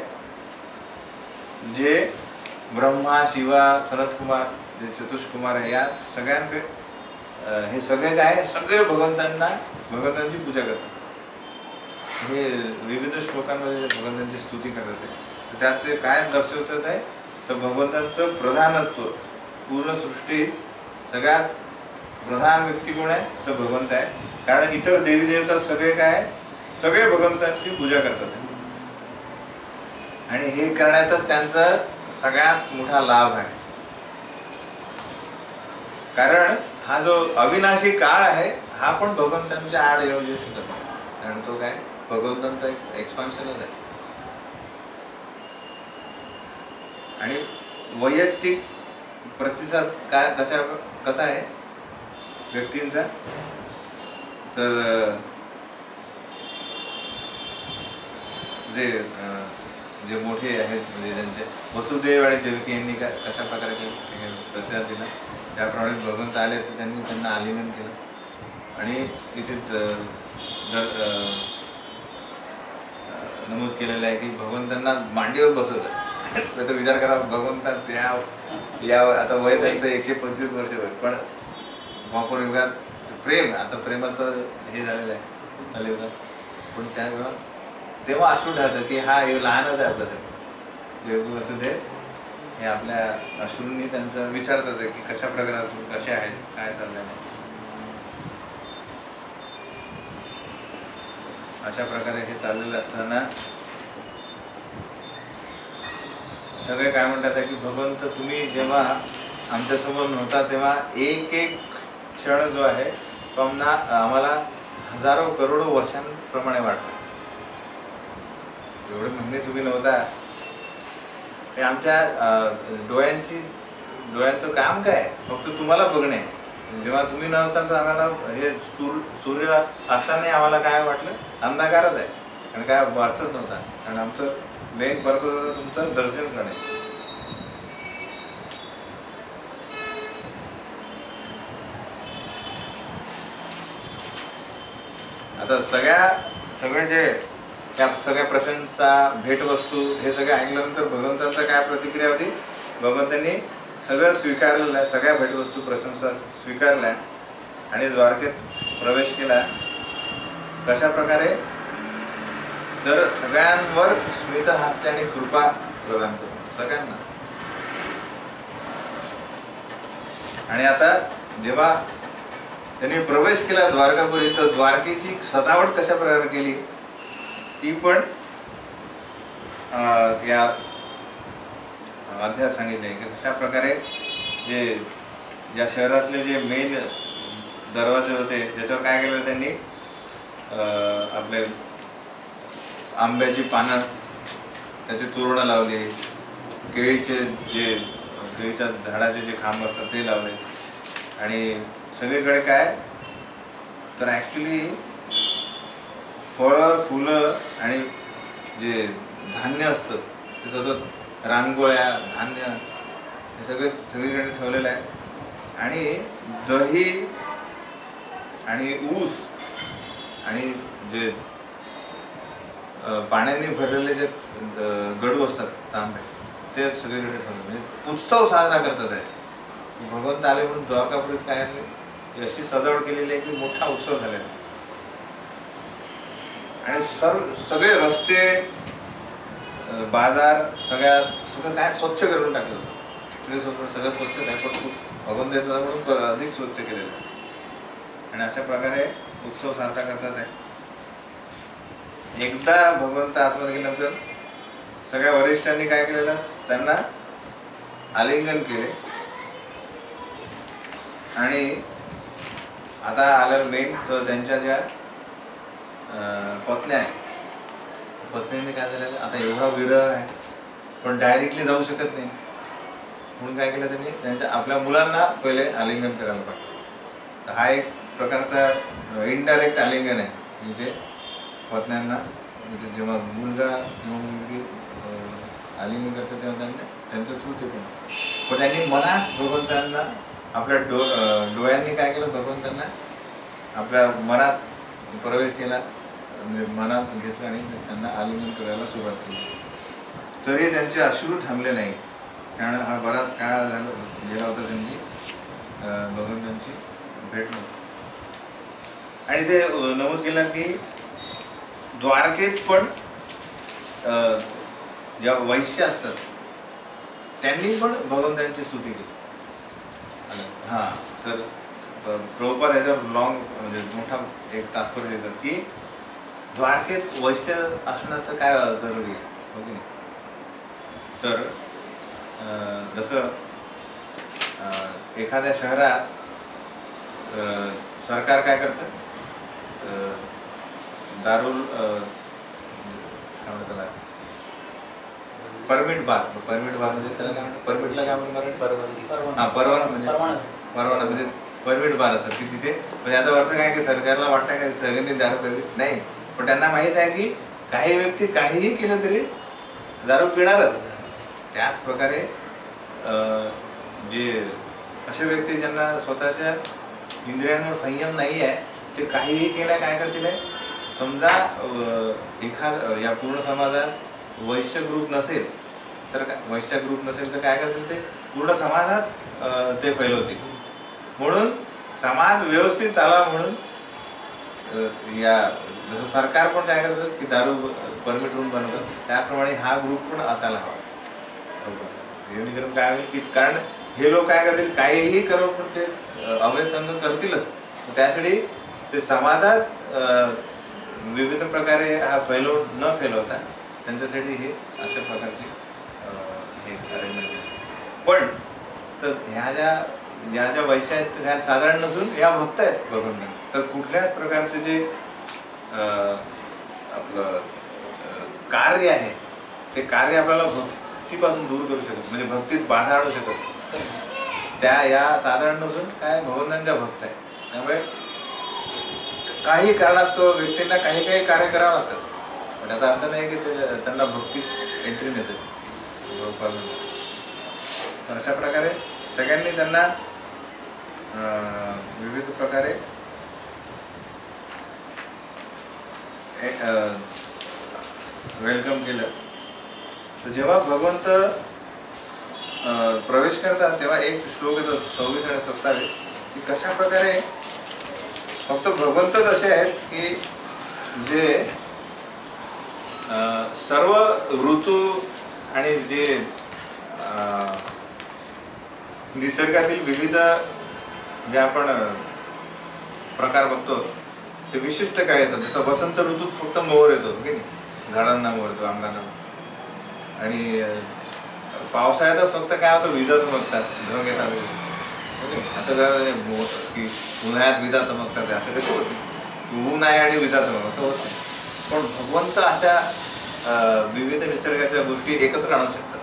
जे ब्रह्मा, शिवा, सनतकुमार, जे चतुष्कुमार आहे, या सगळ्यांपैकी हे सगळे काय सगळे भगवंतांची पूजा करतात. हे विविध श्लोकांमध्ये भगवंतांची स्तुती करतात आहे. त्यात ते काय दर्शवतात आहे, तर भगवंतांचं प्रधानत्व पूर्ण सृष्टीत सगळ्यात प्रधान व्यक्ती कोण आहे, तर भगवंत आहे. कारण इतर देवी देवता सगळे भगवंतांची पूजा करतात आणि हे करण्यातच त्यांचा सगळ्यात मोठा लाभ आहे. कारण हा जो अविनाशी काळ आहे हा पण भगवंतांच्या आड येऊ शकत नाही, कारण तो काय भगवंतांचा एक एक्सपान्शनच आहे. आणि वैयक्तिक प्रतिसाद कसा आहे व्यक्तींचा, तर जे मोठे आहेत म्हणजे त्यांचे वसुदेव आणि देवकी यांनी कशा प्रकारे प्रतिसाद दिला, त्याप्रमाणे भगवंत आले तर त्यांनी त्यांना आलिंगन केलं. आणि इथे नमूद केलेलं आहे की भगवंतांना मांडीवर बसवलं. तर विचार करा, भगवंतात या आता वय त्यांचं 125 वर्ष वय, पण द्वापर युगात प्रेम, आता प्रेमाचं हे झालेलं आहे कलियुगात, पण तेव्हा अश्रू ठरतं की हा हे लहानच आहे आपल्यासाठी. देवकी वसुदेव हे आपल्या अश्रूंनी त्यांचं विचारतात की कशा प्रकारात कसे आहेत, काय चाललंय. अशा प्रकारे हे चाललेलं असताना सगळे काय म्हणतात आहे की भगवंत तुम्ही जेव्हा आमच्यासमोर नव्हता तेव्हा एक एक क्षण जो आहे तो आम्हाला हजारो करोडो वर्षांप्रमाणे वाटतो. एवढे महिने तुम्ही नव्हता, हे आमच्या डोळ्यांचं काम काय, फक्त तुम्हाला बघणे. जेव्हा तुम्ही नसताल तर आम्हाला हे सूर्य असताना आम्हाला काय वाटलं, अंधकारच आहे, आणि काय वाचतच नव्हता. कारण आमचं मेन पर्पज होता तुमचं दर्शन करणे. आता सगळे जे त्या सगळ्या प्रश्नांचा भेटवस्तू हे सगळं ऐकल्यानंतर भगवंतांचा काय प्रतिक्रिया होती, भगवंतांनी सगळं स्वीकारलेलं आहे, सगळ्या भेटवस्तू प्रशंसा स्वीकारल्या आणि द्वारकेत प्रवेश केला. कशा प्रकारे, तर सगळ्यांवर स्मितहास्य आणि कृपा प्रदान करून सगळ्यांना. आणि आता जेव्हा त्यांनी प्रवेश केला द्वारकापुरी, तर द्वारकेची सजावट कशा प्रकारे केली ती पण या अध्यायात सांगितले की कशा प्रकारे या शहरातले जे मेन दरवाजे होते त्याच्यावर काय केलं त्यांनी, आपले आंब्याची पानं त्याचे तोरणं लावले, केळीच्या झाडाचे जे खांब असतात ते लावले. आणि सगळीकडे काय तर ॲक्च्युली फळं फुलं आणि जे धान्य असतं ते सतत रांगोळ्या धान्य हे सगळीकडे ठेवलेलं आहे. आणि दही आणि ऊस आणि जे पाण्याने भरलेले जे गडू असतात तांबे ते सगळीकडे ठेवले. म्हणजे उत्सव साजरा करतात आहे. भगवंत आले म्हणून द्वारकापुरीत काय आहे अशी सजावट केलेली आहे की मोठा उत्सव झालेला. आणि सगळे रस्ते बाजार सगळं काय स्वच्छ करून टाकलं होतं. ॲक्च्युली सगळं स्वच्छ आहे पण भगवंत येतात म्हणून अधिक स्वच्छ केलेलं आहे. आणि अशा प्रकारे उत्सव साजरा करतात आहे. एकदा भगवंत आतमध्ये गेल्यानंतर सगळ्या वरिष्ठांनी काय केलेलं त्यांना आलिंगन केले. आणि आता आलं मेन तर त्यांच्या ज्या पत्न्या आहेत पत्नीने काय झालेलं आता एवढा विरह आहे पण डायरेक्टली जाऊ शकत नाही म्हणून काय केलं त्यांनी त्यांच्या आपल्या मुलांना पहिले आलिंगन करायला पाहिजे. तर हा एक प्रकारचा इनडायरेक्ट आलिंगन आहे. म्हणजे पत्न्यांना म्हणजे जेव्हा मुलगा किंवा मुलगी आलिंगन करतात तेव्हा त्यांचं थ्रू ते पण त्यांनी मनात भगवंतांना आपल्या डोळ्यांनी काय केलं भगवंतांना आपल्या मनात प्रवेश केला म्हणजे मनात घेतलं आणि त्यांना आलिंगन करायला सुरुवात केली. तरी त्यांचे अश्रू थांबले नाही कारण हा बराच काळ गेला होता त्यांची भगवंतांची भेट नव्हती. आणि ते नमूद केलं की द्वारकेत पण ज्या वैश्य असतात त्यांनी पण भगवंतांची स्तुती केली. हां तर प्रभुपाद याच्यावर लॉंग म्हणजे मोठा एक तात्पर्य देतात की द्वारकेत वैश्य असणं तर काय जरुरी आहे हो की नाही. तर जसं एखाद्या शहरात सरकार काय करतं दारू काय म्हणतात त्याला परमिट बार म्हणजे त्याला काय म्हणतात परमिटला काय म्हणतात हां परवाना म्हणजे परमिट बार असतात की तिथे म्हणजे याचा अर्थ काय की सरकारला वाटतं काय सगळ्यांनी दारू प्यावी नाही पण त्यांना माहीत आहे की काही व्यक्ती काहीही केलं तरी दारू पिणारच. त्याच प्रकारे जे असे व्यक्ती ज्यांना स्वतःच्या इंद्रियांवर संयम नाही आहे ते काहीही केल्या काय करतील आहे. समजा या पूर्ण समाजात वैश्य ग्रुप नसेल तर काय करतील ते पूर्ण समाजात ते फैलवतील. म्हणून समाज व्यवस्थित चालावा म्हणून या जसं सरकार पण काय करतं की दारू परमिट रूम बनवतं त्याप्रमाणे हा ग्रुप पण असायला हवा. जेणेकरून काय होईल की कारण हे लोक काय करतील काहीही करो पण ते अवैध संघ करतीलच. त्यासाठी ते समाजात विविध प्रकारे हा न फैलवता त्यांच्यासाठी हे अशा प्रकारचे हे अरेंजमेंट. पण तर ह्या ज्या वैश्य आहेत ह्या साधारण नसून या भक्त आहेत भगवंतांना. तर कुठल्याच प्रकारचे जे आपलं कार्य आहे ते कार्य आपल्याला भक्तीपासून दूर करू शकत म्हणजे भक्तीत बाधा आणू शकत. त्या या साधारण नसून काय भगवंतांच्या भक्त आहे. त्यामुळे काही कारणास्तव व्यक्तींना काही कार्य करावं लागतात पण त्याचा अर्थ नाही की त्यांना भक्ती एंट्री नसेल. तर अशा प्रकारे सगळ्यांनी त्यांना विविध प्रकारे वेलकम केलं. तर जेव्हा भगवंत प्रवेश करतात तेव्हा एक श्लोक येतो 26 आणि 27 की कशा प्रकारे फक्त भगवंतच असे आहेत की जे सर्व ऋतू आणि जे निसर्गातील विविध जे आपण प्रकार बघतो ते विशिष्ट काय असतात. जसं वसंत ऋतूत फक्त मोहर येतो की नाही झाडांना मोहर येतो आंब्यांना. आणि पावसाळ्यातच फक्त काय होतं विजा चमकतात ढग येतात असं काय की उन्हाळ्यात विजा चमकतात असं कसं होतं ऊन आहे आणि विजा चमक असं होत नाही. पण भगवंत अशा विविध निसर्गाच्या गोष्टी एकत्र आणू शकतात.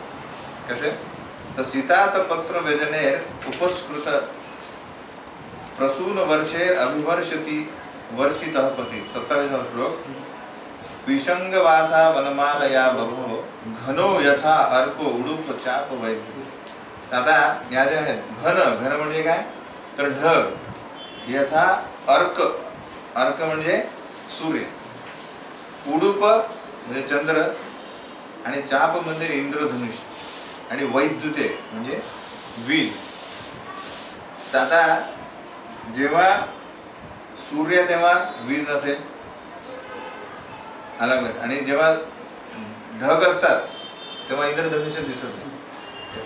कसे तर सीतात पत्र वेदनेर उपस्कृत प्रसून वर्षेर अभिवर्षती वर्षितः पती 27 श्लोक विषंग वासा वनमालया बभो घनो यथा अर्क उडूप चाप वैद्य। आता या ज्या आहेत घन, घन म्हणजे काय तर ढग, यथा अर्क, अर्क म्हणजे सूर्य, उडूप म्हणजे चंद्र, आणि चाप म्हणजे इंद्रधनुष्य, आणि वैद्युते म्हणजे वीज। आता जेव्हा सूर्य तेव्हा वीज नसेल, अलग, आणि जेव्हा ढग असतात तेव्हा इंद्रधनुष्य दिसत नाही।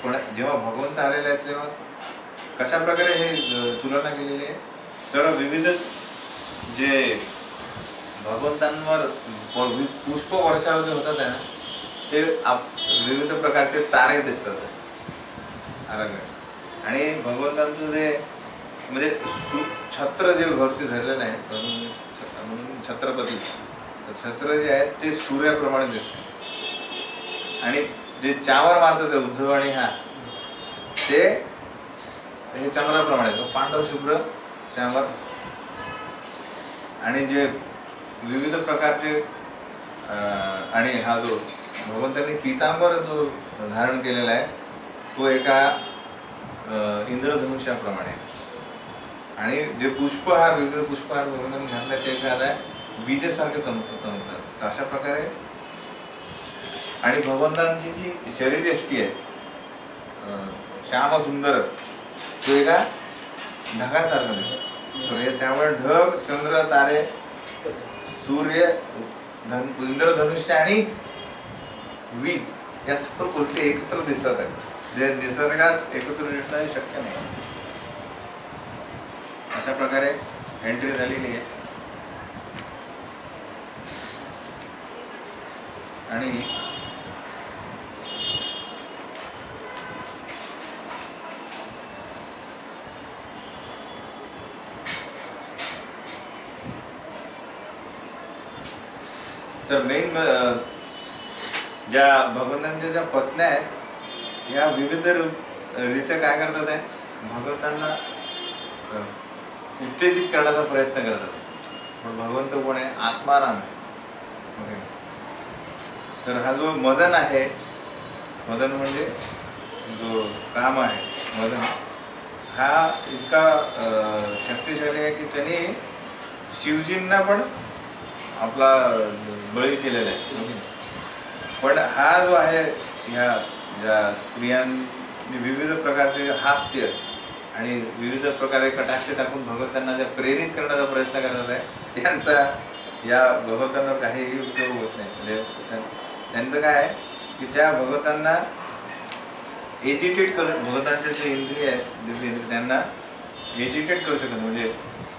पण जेव्हा भगवंत आलेले आहेत तेव्हा कशा प्रकारे हे तुलना केलेली आहे तर विविध जे भगवंतांवर पुष्प वर्षाव जे होतात ना ते विविध प्रकारचे तारे दिसतात अलग, आणि भगवंतांचं जे म्हणजे छत्र जे भरती धरलेलं आहे म्हणून छत्रपती, छत्र जे आहेत ते सूर्याप्रमाणे दिसते, आणि जे चावर मारतात उद्धव आणि हा ते हे चंद्राप्रमाणे पांढर शुभ्र चावर, आणि जे विविध प्रकारचे आणि हा जो भगवंतांनी पितांबर जो धारण केलेला आहे तो एका इंद्रधनुष्याप्रमाणे, आणि जे पुष्पहार विविध पुष्पहार भगवंतांनी घातले ते एखाद्या विजेसारखे चमकतात अशा प्रकारे। आणि भगवंतांची जी शरीरयष्टी आहे श्याम सुंदर तो एका ढगासारखा दिसतो। त्यामुळे ढग, चंद्र, तारे, सूर्य, इंद्रधनुष्य आणि वीज या सर्व गोष्टी एकत्र दिसतात, जे निसर्गात एकत्र दिसणं शक्य नाही। अशा प्रकारे एंट्री झालेली आहे। आणि तर मेन ज्या भगवंतांच्या ज्या पत्न्या आहेत या विविध रीत्या काय करतात आहे भगवंतांना उत्तेजित करण्याचा प्रयत्न करतात। पण भगवंत कोण आहे आत्माराम आहे। तर हा जो मदन आहे, मदन म्हणजे जो काम आहे मदन, हा इतका शक्तिशाली आहे की त्यांनी शिवजींना पण आपला बळी केलेला आहे। पण हा जो आहे ह्या ज्या स्त्रियांनी विविध प्रकारचे हास्य आणि विविध प्रकारे कटाक्ष टाकून भगवंतांना ज्या प्रेरित करण्याचा प्रयत्न करतात आहे त्यांचा या भगवंतांवर काहीही उपयोग होत नाही। म्हणजे त्यांचं काय आहे की त्या भगवंतांना एजिटेट करू, भगवंतांचे जे इंद्रिय आहेत दिव्य इंद्रिय त्यांना एजिटेट करू शकत म्हणजे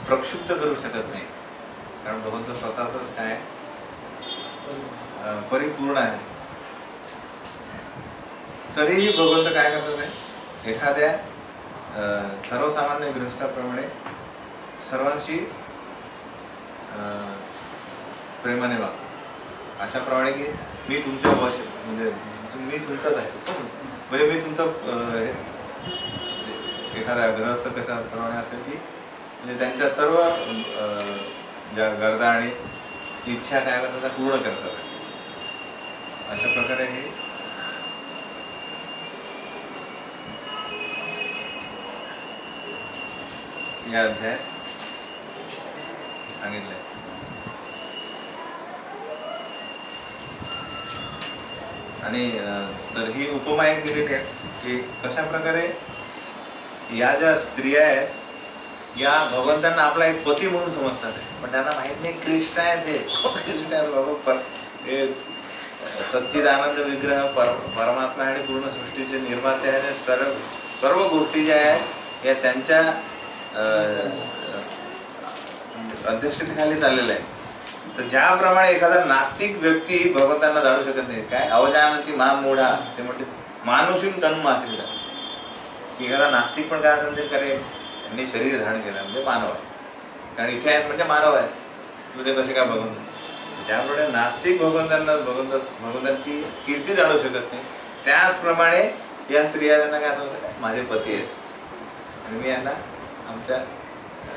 प्रक्षुब्ध करू शकत नाही, कारण भगवंत स्वतःच काय परिपूर्ण आहे। तरीही भगवंत काय करतात आहे एखाद्या सर्वसामान्य गृहस्थाप्रमाणे सर्वांशी प्रेमाने वागतो, अशाप्रमाणे की मी तुमच्या वश म्हणजे मी तुमचाच आहे, म्हणजे मी तुमचा एखादा गृहस्थ कशाप्रमाणे असेल की म्हणजे त्यांच्या सर्व ज्या गरजा आणि इच्छा काय करतात त्या पूर्ण करतात। अशा प्रकारे हे या अध्यायात सांगितलंय। आणि तर ही उपमा एक दिलेली आहे की कशा प्रकारे या ज्या स्त्रिया आहेत या भगवंतांना आपला एक पती म्हणून समजतात, पण त्यांना माहित नाही कृष्ण आहे ते कृष्ण आहे बाबा, हे सच्चिदानंद विग्रह परमात्मा आणि पूर्ण सृष्टीचे निर्माते आहे। सर्व गोष्टी ज्या आहेत या त्यांच्या अध्यक्षतेखाली चाललेलं आहे। तर ज्याप्रमाणे एखादा नास्तिक व्यक्ती भगवंतांना जाणू शकत नाही, काय अवजानती महामूढा ते म्हणते मानुषीम तन्मासिता, एखादा नास्तिक पण काय म्हणजे करेल यांनी शरीर धारण केलं म्हणजे मानव आहे, कारण इथे आहेत म्हणजे मानव आहे, म्हणजे कसे काय भगवंत। ज्याप्रमाणे नास्तिक भगवंतांची कीर्ती जाणू शकत नाही, त्याचप्रमाणे या स्त्रिया त्यांना काय समजतात माझे पती आहेत आणि मी यांना आमच्या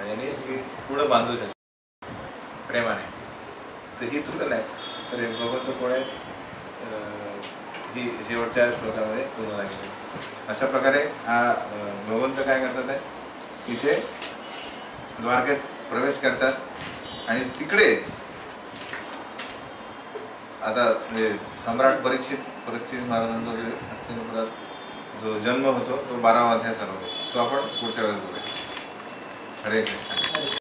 याने पुढे बांधू शकतो प्रेमाने। तर ही तुलना आहे। तर हे भगवंत कोळे ही शेवटच्या श्लोकामध्ये पूर्ण लागली. अशा प्रकारे हा भगवंत काय करतात आहे, इथे द्वारकेत प्रवेश करतात आणि तिकडे आता म्हणजे सम्राट परीक्षित महाराजांचा जे हस्तिनापुरात जो जन्म होतो तो 12वा अध्याय चालू होतो, तो आपण पुढच्या वेळेस बघूया. हरे कृष्ण.